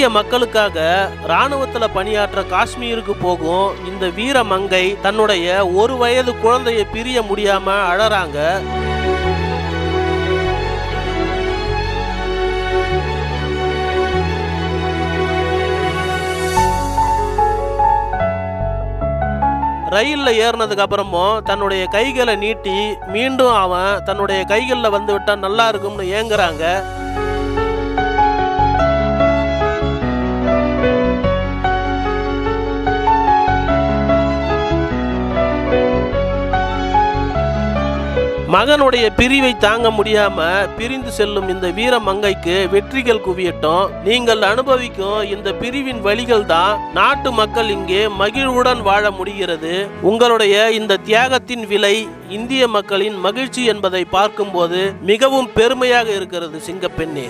இந்திய மக்களுக்காக ராணுவத்துல பணியாற்ற காஷ்மீருக்கு போகும் இந்த வீர மங்கை தன்னுடைய 1 வயது குழந்தையை பிரிய முடியாம அழறாங்க. ரயில்ல ஏறினதுக்கு அப்புறமும் தன்னுடைய கைகளை நீட்டி மீண்டும் அவன் தன்னுடைய கைகளில் வந்து விட்டா நல்லா இருக்கும்னு ஏங்குறாங்க. மகனுடைய பிரிவை தாங்க முடியாம பிரிந்து செல்லும் இந்த வீர மங்கைக்கு வெற்றிகள் குவியட்டும். நீங்கள் அனுபவிக்கும் இந்த பிரிவின் வழிகள் தான் நாட்டு மக்கள் இங்கே மகிழ்வுடன் வாழ முடிகிறது. உங்களுடைய இந்த தியாகத்தின் விலை இந்திய மக்களின் மகிழ்ச்சி என்பதை பார்க்கும்போது மிகவும் பெருமையாக இருக்கிறது சிங்கப்பெண்ணே.